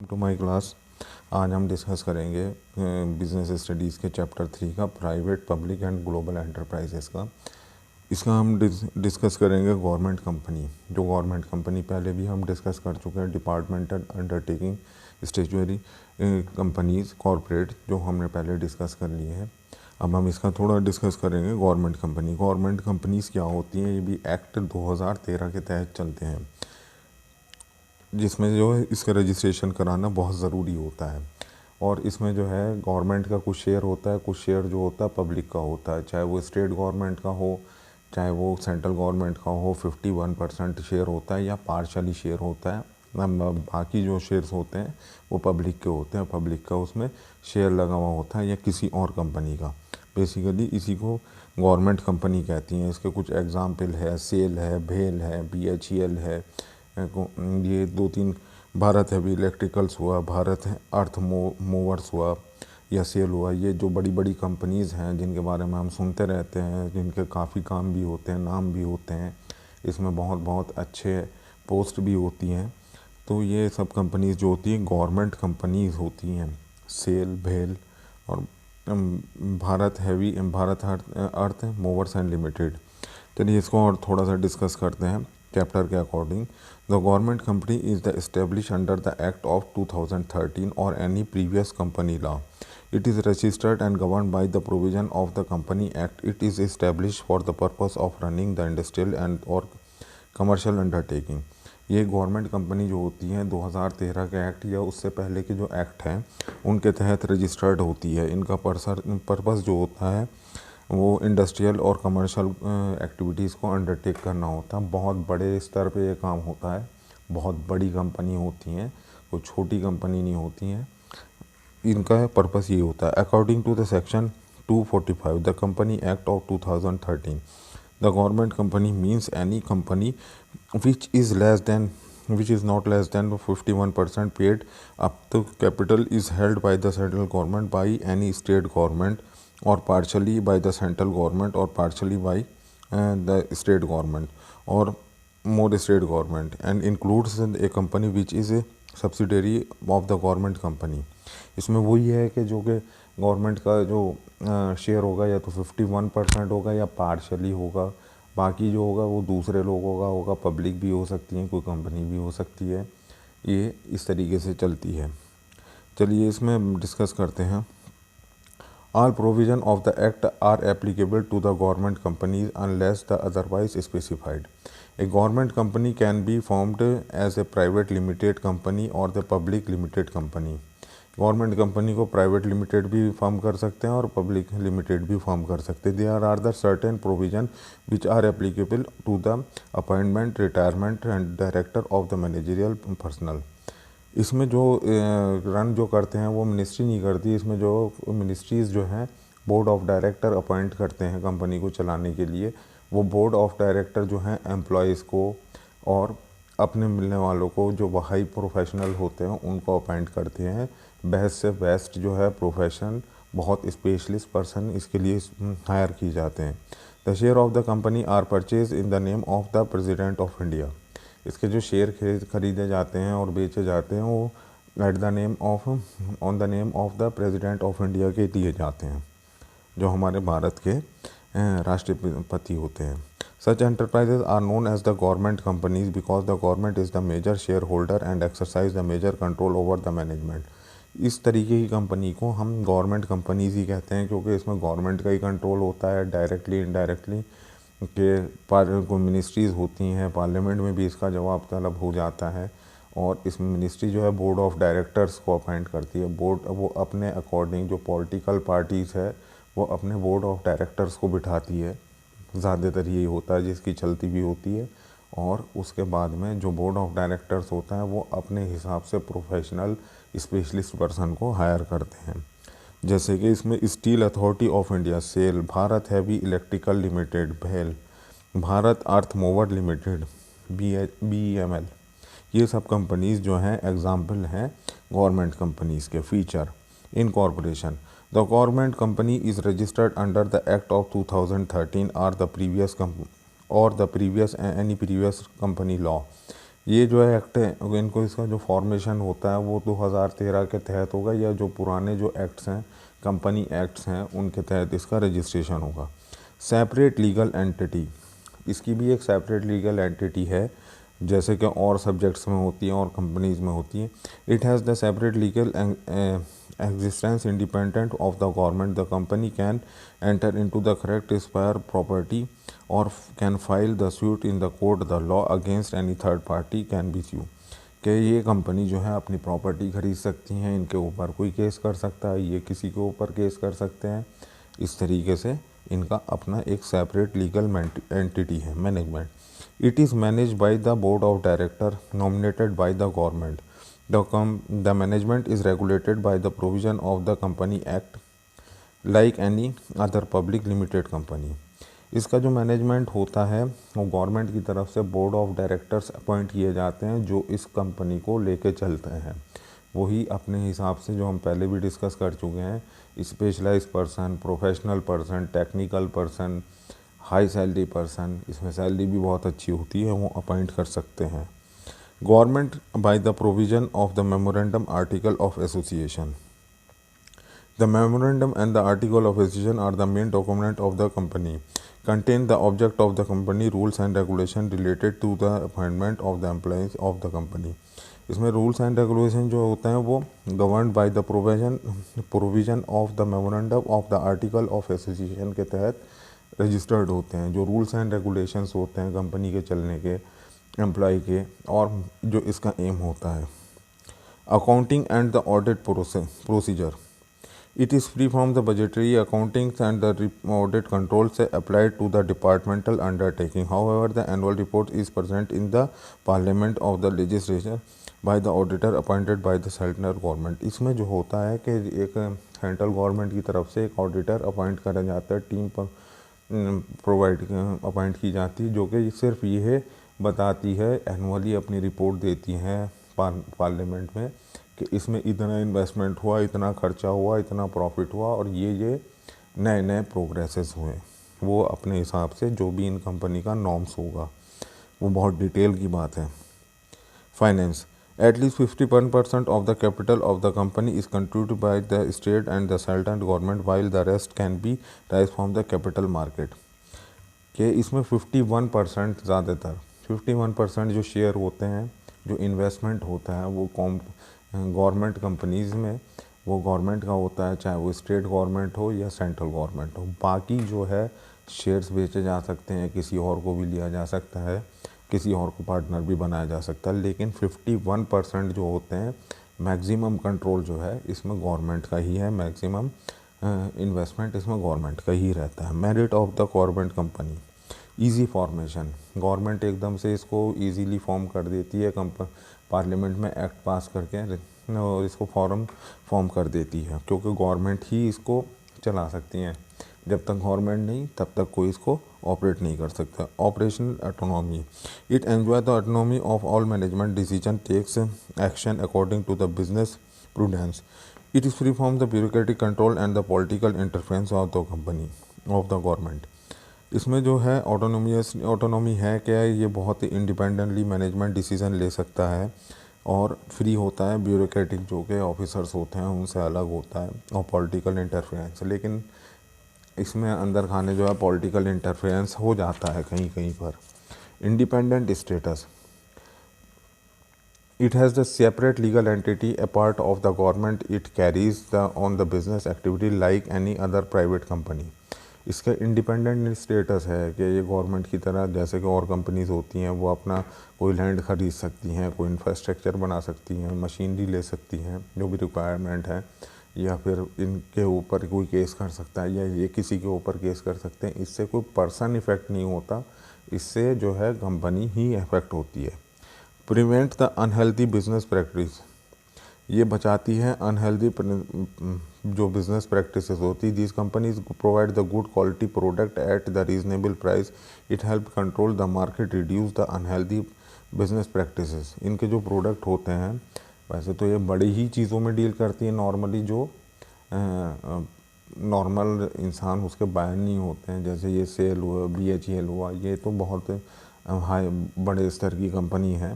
To my class. आज हम discuss करेंगे बिजनेस स्टडीज़ के चैप्टर 3 का private public and global enterprises का। इसका हम डिस्कस करेंगे गवर्नमेंट कंपनी। जो गवर्नमेंट कंपनी पहले भी हम डिस्कस कर चुके हैं, departmental undertaking, statutory companies, corporate, जो हमने पहले डिस्कस कर लिए हैं। अब हम इसका थोड़ा डिस्कस करेंगे गवर्नमेंट कंपनी। गवर्नमेंट कंपनीज़ क्या होती हैं, ये भी एक्ट 2013 के तहत चलते हैं, जिसमें जो है इसका रजिस्ट्रेशन कराना बहुत ज़रूरी होता है। और इसमें जो है गवर्नमेंट का कुछ शेयर होता है, कुछ शेयर जो होता है पब्लिक का होता है, चाहे वो स्टेट गवर्नमेंट का हो, चाहे वो सेंट्रल गवर्नमेंट का हो। 51% शेयर होता है या पार्शली शेयर होता है। बाकी जो शेयर्स होते हैं वो पब्लिक के होते हैं, पब्लिक का उसमें शेयर लगा हुआ होता है या किसी और कंपनी का। बेसिकली इसी को गवर्नमेंट कंपनी कहती हैं। इसके कुछ एग्जाम्पल है, सेल है, भेल है, BHEL है, ये 2-3 भारत हैवी इलेक्ट्रिकल्स हुआ, भारत है अर्थ मूवर्स हुआ या सेल हुआ। ये जो बड़ी बड़ी कंपनीज़ हैं जिनके बारे में हम सुनते रहते हैं, जिनके काफ़ी काम भी होते हैं, नाम भी होते हैं, इसमें बहुत बहुत अच्छे पोस्ट भी होती हैं। तो ये सब कंपनीज़ जो होती हैं गवर्नमेंट कंपनीज़ होती हैं। सेल, भेल और Bharat heavy, Bharat earth movers and limited. चलिए इसको और थोड़ा सा डिस्कस करते हैं चैप्टर के according. The government company is the establish under the act of 2013 और any previous company law. It is registered and governed by the provision of the Company Act. It is established for the purpose of running the industrial and or commercial undertaking. ये government company जो होती हैं 2013 के act या उससे पहले के जो एक्ट हैं उनके तहत रजिस्टर्ड होती है। इनका पर्पस जो होता है वो इंडस्ट्रियल और कमर्शियल एक्टिविटीज़ को अंडरटेक करना होता है। बहुत बड़े स्तर पे ये काम होता है, बहुत बड़ी कंपनी होती हैं, कोई छोटी कंपनी नहीं होती हैं। इनका पर्पस ये होता है। According to the section 245 the company act of 2013, the government company means any company which is not less than 51% paid up the capital is held by the central government by any state government और partially by the central government और partially by the state government और more state government and includes a company which is a subsidiary of the government company. इसमें वही है कि जो कि government का जो शेयर होगा या तो 51% होगा या पार्शली होगा, बाकी जो होगा वो दूसरे लोगों का होगा, पब्लिक भी हो सकती है, कोई कंपनी भी हो सकती है। ये इस तरीके से चलती है। चलिए इसमें डिस्कस करते हैं। All provision of the act are applicable to the government companies unless the otherwise specified. A government company can be formed as a private limited company or the public limited company. Government company को private limited भी form कर सकते हैं और public limited भी form कर सकते हैं। There are the certain provision which are applicable to the appointment, retirement and director of the managerial personal. इसमें जो रन जो करते हैं वो मिनिस्ट्री नहीं करती। इसमें जो मिनिस्ट्रीज़ जो हैं बोर्ड ऑफ डायरेक्टर अपॉइंट करते हैं कंपनी को चलाने के लिए। वो बोर्ड ऑफ डायरेक्टर जो हैं एम्प्लॉयज़ को और अपने मिलने वालों को, जो हाई प्रोफेशनल होते हैं, उनको अपॉइंट करते हैं। बेस्ट से बेस्ट जो है प्रोफेशन, बहुत स्पेशलिस्ट पर्सन इसके लिए हायर किए जाते हैं। The share of the company are purchase in the name of the president of India. इसके जो शेयर खरीदे जाते हैं और बेचे जाते हैं वो at the name of, on the name of the president of India के दिए जाते हैं, जो हमारे भारत के राष्ट्रपति होते हैं। Such enterprises are known as the government companies because the government is the major shareholder and exercise the major control over the management. इस तरीके की कंपनी को हम गवर्नमेंट कंपनीज ही कहते हैं क्योंकि इसमें गवर्नमेंट का ही कंट्रोल होता है डायरेक्टली इनडायरेक्टली। के को मिनिस्ट्रीज़ होती हैं, पार्लियामेंट में भी इसका जवाब तलब हो जाता है। और इस मिनिस्ट्री जो है बोर्ड ऑफ डायरेक्टर्स को अपॉइंट करती है। बोर्ड वो अपने अकॉर्डिंग, जो पॉलिटिकल पार्टीज़ है वो अपने बोर्ड ऑफ डायरेक्टर्स को बिठाती है। ज़्यादातर यही होता है जिसकी चलती भी होती है। और उसके बाद में जो बोर्ड ऑफ डायरेक्टर्स होता है वो अपने हिसाब से प्रोफेशनल स्पेशलिस्ट पर्सन को हायर करते हैं। जैसे कि इसमें steel authority of India, SAIL, Bharat heavy electrical limited, भेल, Bharat earth mover limited, BEML, ये सब कंपनीज़ जो हैं एग्जाम्पल हैं गवर्नमेंट कंपनीज़ के। Feature incorporation, the government company is registered under the act of 2013 और the previous any previous company law. ये जो है एक्ट है, इनको इसका जो फॉर्मेशन होता है वो 2013 के तहत होगा, या जो पुराने जो एक्ट्स हैं, कंपनी एक्ट्स हैं, उनके तहत इसका रजिस्ट्रेशन होगा। सेपरेट लीगल एंटिटी, इसकी भी एक सेपरेट लीगल एंटिटी है, जैसे कि और सब्जेक्ट्स में होती है और कंपनीज़ में होती है। It has the separate legal existence independent of the government. The company can enter into the contract acquire property और can file the suit in the court. The law against any third party can be sue, कि ये company जो है अपनी property खरीद सकती हैं, इनके ऊपर कोई केस कर सकता है, ये किसी के ऊपर केस कर सकते हैं। इस तरीके से इनका अपना एक सेपरेट लीगल एंटिटी है। Management, it is manage by the board of director nominated by the government. The management is regulated by the provision of the company act like any other public limited company. इसका जो management होता है वो government की तरफ से board of directors appoint किए जाते हैं, जो इस कंपनी को लेके चलते हैं। वही अपने हिसाब से, जो हम पहले भी डिस्कस कर चुके हैं, specialize person, professional person, technical person, high salary person, इसमें सैलरी भी बहुत अच्छी होती है, वो अपॉइंट कर सकते हैं। Government by the provision of the memorandum article of association. The memorandum and the article of association are the main document of the company, contain the object of the company, rules and regulation related to the appointment of the employees of the company। इसमें rules and regulation जो होते हैं वो governed by the provision of the memorandum of the article of association के तहत registered होते हैं। जो रूल्स एंड रेगुलेशंस होते हैं कंपनी के चलने के, एम्प्लॉय के, और जो इसका एम होता है। Accounting and the audit procedure, it is free from the budgetary accounting and the audit controls applied to the departmental undertaking. However, the annual report is present in the parliament of the legislature by the auditor appointed by the central government। इसमें जो होता है कि एक central government की तरफ से एक ऑडिटर अपॉइंट करा जाता है, टीम पर अपॉइंट की जाती है, जो कि सिर्फ ये बताती है, एनुअली अपनी रिपोर्ट देती हैं पार्लियामेंट में कि इसमें इतना इन्वेस्टमेंट हुआ, इतना खर्चा हुआ, इतना प्रॉफिट हुआ, और ये नए नए प्रोग्रेसेस हुए। वो अपने हिसाब से जो भी इन कंपनी का नॉर्म्स होगा, वो बहुत डिटेल की बात है। Finance, at least 51% of the capital of the company is contributed bye the state and the central government, while the rest can be rise from the capital market. कि इसमें 51% ज़्यादातर 51% जो शेयर होते हैं, जो इन्वेस्टमेंट होता है, वो गवर्नमेंट कंपनीज़ में वो गवर्नमेंट का होता है, चाहे वो स्टेट गवर्नमेंट हो या सेंट्रल गवर्नमेंट हो। बाकी जो है शेयर्स बेचे जा सकते हैं, किसी और को भी लिया जा सकता है, किसी और को पार्टनर भी बनाया जा सकता है, लेकिन 51% जो होते हैं, मैक्सिमम कंट्रोल जो है इसमें गवर्नमेंट का ही है, मैक्सिमम इन्वेस्टमेंट इसमें गवर्नमेंट का ही रहता है। Merit of the government company, easy formation, government एकदम से इसको ईजीली फॉर्म कर देती है, पार्लियामेंट में एक्ट पास करके और इसको फॉर्म कर देती है, क्योंकि गवर्नमेंट ही इसको चला सकती हैं। जब तक गवर्नमेंट नहीं, तब तक कोई इसको ऑपरेट नहीं कर सकता। Operational autonomy, it enjoy the autonomy of all management decision, takes action according to the business prudence. It is free from the bureaucratic control and the political interference of the company of the government. इसमें जो है autonomy है क्या, ये बहुत ही independently management decision ले सकता है और फ्री होता है, ब्यूरोक्रेटिक जो के ऑफिसर्स होते हैं उनसे अलग होता है, और पॉलिटिकल इंटरफेरेंस, लेकिन इसमें अंदर खाने जो है पॉलिटिकल इंटरफेरेंस हो जाता है कहीं कहीं पर। Independent status, it has the separate legal entity a part of the government, it carries the on the business activity like any other private company. इसका इंडिपेंडेंट स्टेटस है कि ये गवर्नमेंट की तरह, जैसे कि और कंपनीज़ होती हैं, वो अपना कोई लैंड ख़रीद सकती हैं, कोई इंफ्रास्ट्रक्चर बना सकती हैं, मशीनरी ले सकती हैं जो भी रिक्वायरमेंट है, या फिर इनके ऊपर कोई केस कर सकता है, या ये किसी के ऊपर केस कर सकते हैं। इससे कोई पर्सन इफ़ेक्ट नहीं होता, इससे जो है कंपनी ही इफेक्ट होती है। Prevent the unhealthy business practice, ये बचाती है अनहेल्दी जो बिज़नेस प्रैक्टिसेस होती है। This companies provide the good quality product at the reasonable price, it help control the market, reduce the unhealthy business practices. इनके जो प्रोडक्ट होते हैं, वैसे तो ये बड़ी ही चीज़ों में डील करती है, नॉर्मली जो नॉर्मल इंसान उसके बायर नहीं होते हैं, जैसे ये सेल हुआ, BHEL हुआ, ये तो बहुत हाई बड़े स्तर की कंपनी है।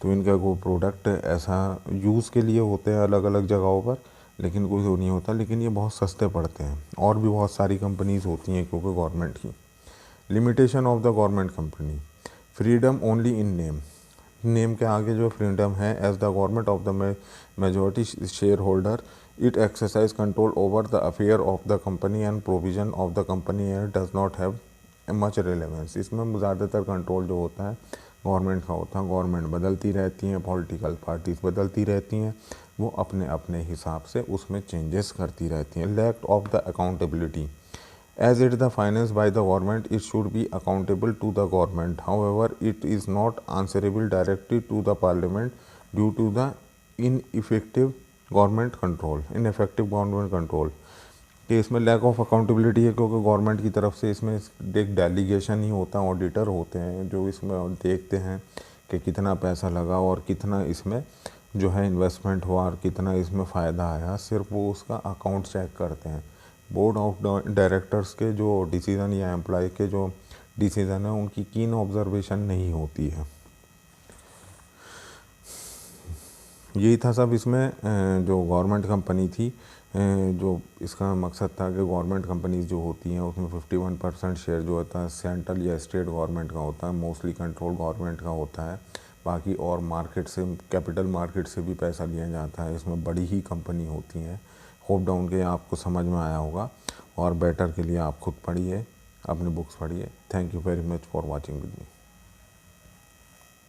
तो इनका वो प्रोडक्ट ऐसा यूज़ के लिए होते हैं अलग अलग जगहों पर, लेकिन कोई वो नहीं होता, लेकिन ये बहुत सस्ते पड़ते हैं। और भी बहुत सारी कंपनीज़ होती हैं क्योंकि गवर्नमेंट की। Limitation of the government company, freedom only in name, name के आगे जो फ्रीडम है, as the government of the majority share holder it exercise control over the affair of the company and provision of the company and does not have much relevance. इसमें ज़्यादातर control जो होता है government का होता है। Government बदलती रहती हैं, पॉलिटिकल पार्टीज बदलती रहती हैं, वो अपने अपने हिसाब से उसमें चेंजेस करती रहती हैं। Lack of the accountability, as it is the financed by the government, it should be accountable to the government. However, it is not answerable directly to the parliament due to the ineffective government control कि इसमें lack of accountability है क्योंकि government की तरफ से इसमें एक delegation ही होता है, ऑडिटर होते हैं जो इसमें देखते हैं कि कितना पैसा लगा और कितना इसमें जो है इन्वेस्टमेंट हुआ और कितना इसमें फ़ायदा आया, सिर्फ वो उसका अकाउंट चेक करते हैं। बोर्ड ऑफ डायरेक्टर्स के जो डिसीज़न या एम्प्लॉय के जो डिसीज़न है उनकी कीन ऑब्जर्वेशन नहीं होती है। यही था सब इसमें जो गवर्नमेंट कंपनी थी। जो इसका मकसद था कि गवर्नमेंट कंपनीज जो होती हैं उसमें 51% शेयर जो होता है सेंट्रल या स्टेट गवर्नमेंट का होता है, मोस्टली कंट्रोल गवर्नमेंट का होता है। बाकी और मार्केट से, कैपिटल मार्केट से भी पैसा लिया जाता है। इसमें बड़ी ही कंपनी होती हैं। होप डाउन के आपको समझ में आया होगा, और बेटर के लिए आप खुद पढ़िए, अपनी बुक्स पढ़िए। Thank you very much for watching with me.